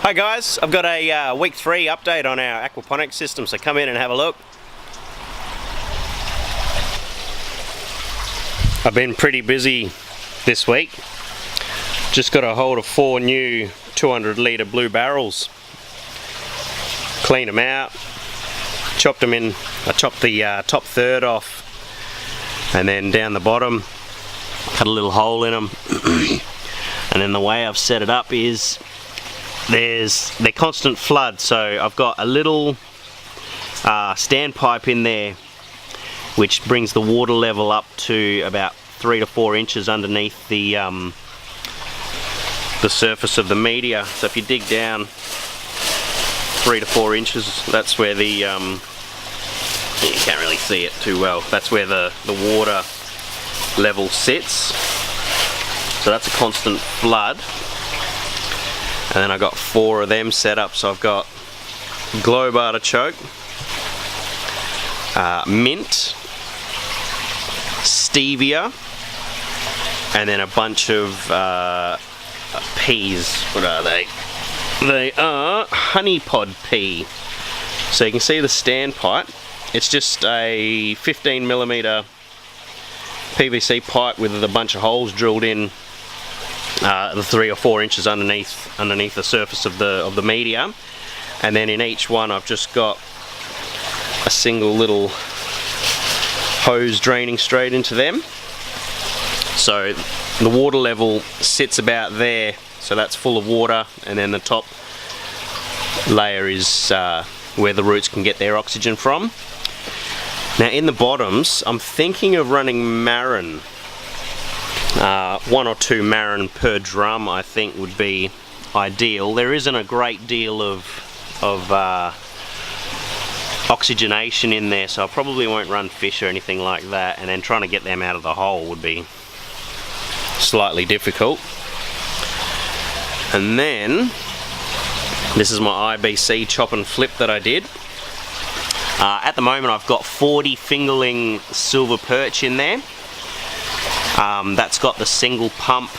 Hi guys, I've got a week 3 update on our aquaponics system, so come in and have a look. I've been pretty busy this week. Just got a hold of 4 new 200 litre blue barrels. Cleaned them out, chopped them in. I chopped the top third off and then down the bottom, cut a little hole in them. And then the way I've set it up is they're constant flood, so I've got a little standpipe in there which brings the water level up to about 3 to 4 inches underneath the surface of the media. So if you dig down 3 to 4 inches, that's where the you can't really see it too well, that's where the water level sits. So that's a constant flood. And then I got 4 of them set up. So I've got globe artichoke, mint, stevia, and then a bunch of peas. What are they? They are honey pod pea. So you can see the standpipe. It's just a 15mm PVC pipe with a bunch of holes drilled in, the 3 or 4 inches underneath the surface of the media, and then in each one I've just got a single little hose draining straight into them. So the water level sits about there, so that's full of water, and then the top layer is where the roots can get their oxygen from. Now in the bottoms I'm thinking of running marron. 1 or 2 marron per drum I think would be ideal. There isn't a great deal of oxygenation in there, so I probably won't run fish or anything like that, and then trying to get them out of the hole would be slightly difficult. And then this is my IBC chop and flip that I did. At the moment I've got 40 fingerling silver perch in there. That's got the single pump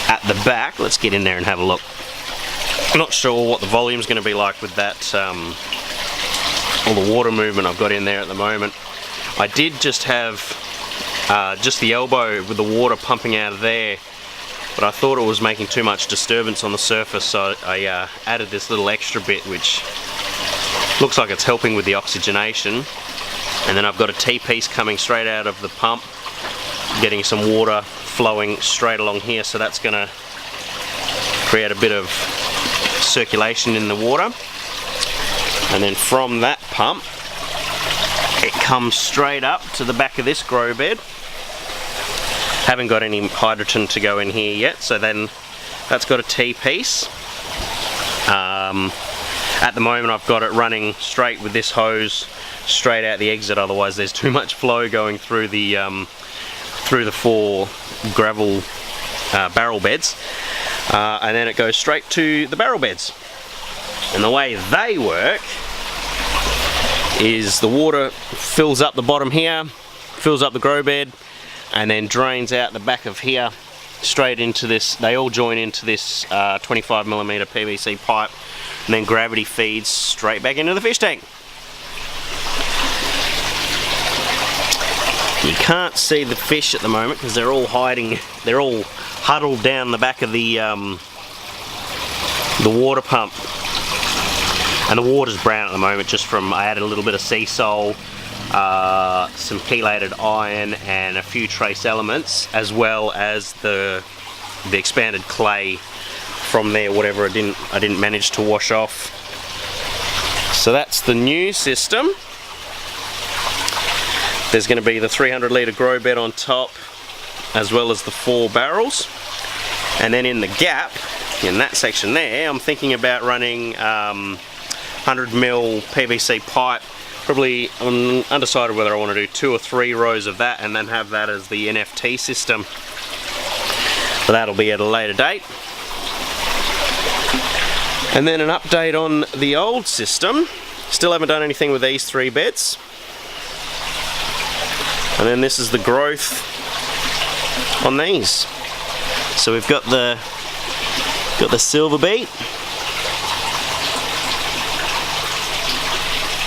at the back. Let's get in there and have a look. I'm not sure what the volume's going to be like with that, all the water movement I've got in there at the moment. I did just have just the elbow with the water pumping out of there, but I thought it was making too much disturbance on the surface, so I added this little extra bit which looks like it's helping with the oxygenation. And then I've got a T-piece coming straight out of the pump, getting some water flowing straight along here, so that's going to create a bit of circulation in the water. And then from that pump it comes straight up to the back of this grow bed. Haven't got any hydrogen to go in here yet, so then that's got a T-piece. At the moment I've got it running straight with this hose straight out the exit, otherwise there's too much flow going through the 4 gravel barrel beds, and then it goes straight to the barrel beds. And the way they work is the water fills up the bottom here, fills up the grow bed, and then drains out the back of here straight into this. They all join into this 25mm PVC pipe, and then gravity feeds straight back into the fish tank. You can't see the fish at the moment because they're all hiding, they're all huddled down the back of the water pump. And the water's brown at the moment just from, I added a little bit of sea salt, some chelated iron and a few trace elements, as well as the expanded clay from there, whatever I didn't manage to wash off. So that's the new system. There's going to be the 300 litre grow bed on top, as well as the 4 barrels. And then in the gap, in that section there, I'm thinking about running 100mm PVC pipe. Probably, I'm undecided whether I want to do 2 or 3 rows of that and then have that as the NFT system. But that'll be at a later date. And then an update on the old system. Still haven't done anything with these 3 beds. And then this is the growth on these. So we've got the silver beet,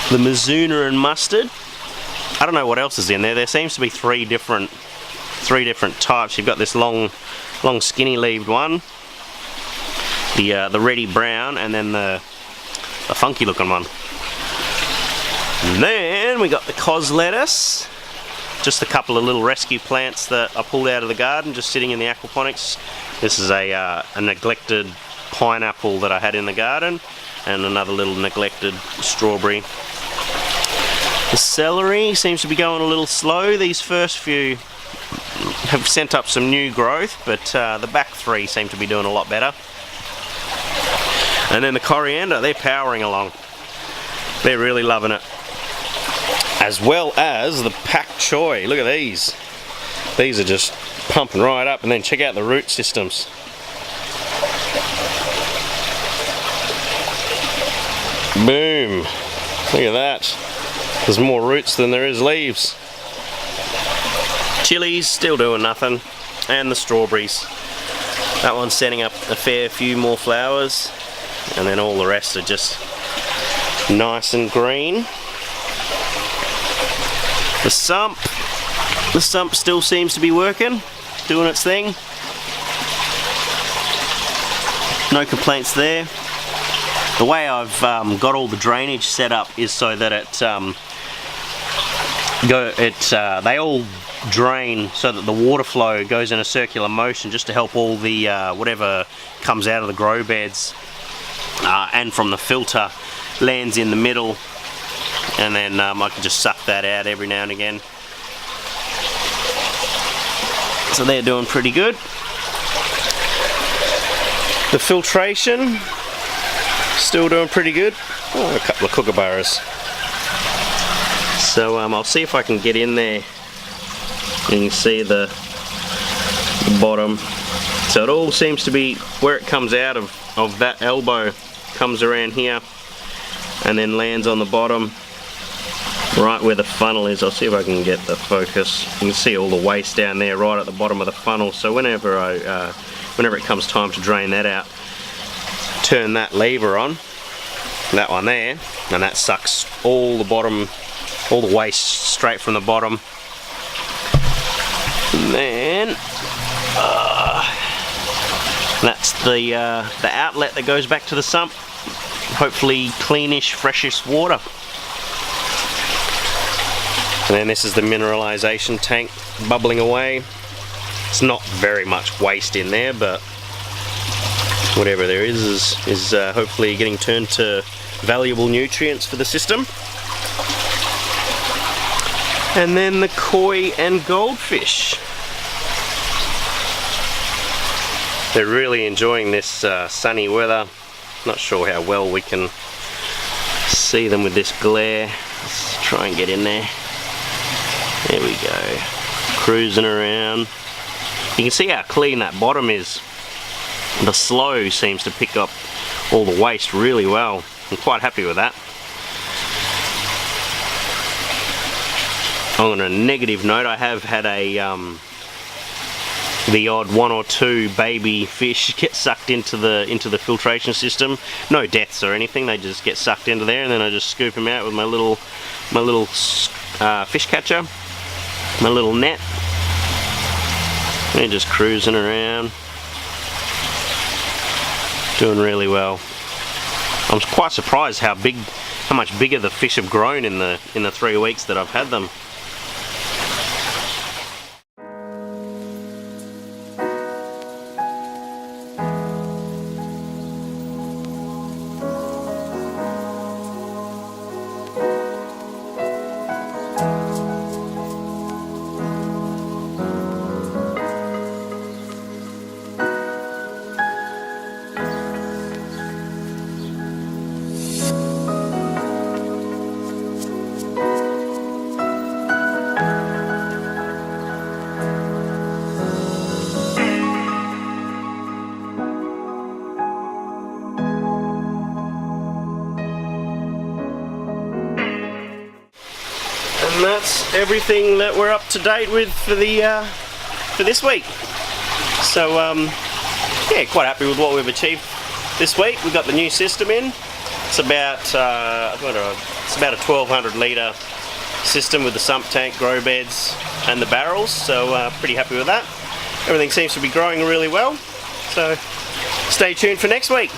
the Mizuna and mustard. I don't know what else is in there. There seems to be three different types. You've got this long skinny leaved one, the reddy brown, and then the funky looking one. And then we got the cos lettuce. Just a couple of little rescue plants that I pulled out of the garden, just sitting in the aquaponics. This is a neglected pineapple that I had in the garden, and another little neglected strawberry. The celery seems to be going a little slow. These first few have sent up some new growth, but the back three seem to be doing a lot better. And then the coriander, they're powering along. They're really loving it. As well as the pak choi. Look at these. These are just pumping right up, and then check out the root systems. Boom. Look at that. There's more roots than there is leaves. Chilies still doing nothing, and the strawberries. That one's sending up a fair few more flowers, and then all the rest are just nice and green. The sump still seems to be working, doing its thing. No complaints there. The way I've got all the drainage set up is so that they all drain so that the water flow goes in a circular motion, just to help all the whatever comes out of the grow beds and from the filter lands in the middle, and then I can just suck that out every now and again. So they're doing pretty good. The filtration still doing pretty good. Oh, a couple of kookaburras. So I'll see if I can get in there. You can see the bottom. So it all seems to be where it comes out of that elbow, comes around here and then lands on the bottom right where the funnel is. I'll see if I can get the focus. You can see all the waste down there right at the bottom of the funnel. So whenever it comes time to drain that out, turn that lever on, that one there, and that sucks all the waste straight from the bottom. And then that's the outlet that goes back to the sump. Hopefully cleanish, freshish water. And then this is the mineralization tank bubbling away. It's not very much waste in there, but whatever there is hopefully getting turned to valuable nutrients for the system. And then the koi and goldfish. They're really enjoying this sunny weather. Not sure how well we can see them with this glare. Let's try and get in there. There we go. Cruising around. You can see how clean that bottom is. The slow seems to pick up all the waste really well. I'm quite happy with that. On a negative note, I have had the odd one or two baby fish get sucked into the filtration system. No deaths or anything, they just get sucked into there, and then I just scoop them out with my little fish catcher, my little net. They're just cruising around, doing really well. I'm quite surprised how much bigger the fish have grown in the 3 weeks that I've had them. And that's everything that we're up to date with for this week. So yeah, quite happy with what we've achieved this week. We've got the new system in. It's about it's about a 1,200 litre system with the sump tank, grow beds, and the barrels. So pretty happy with that. Everything seems to be growing really well. So stay tuned for next week.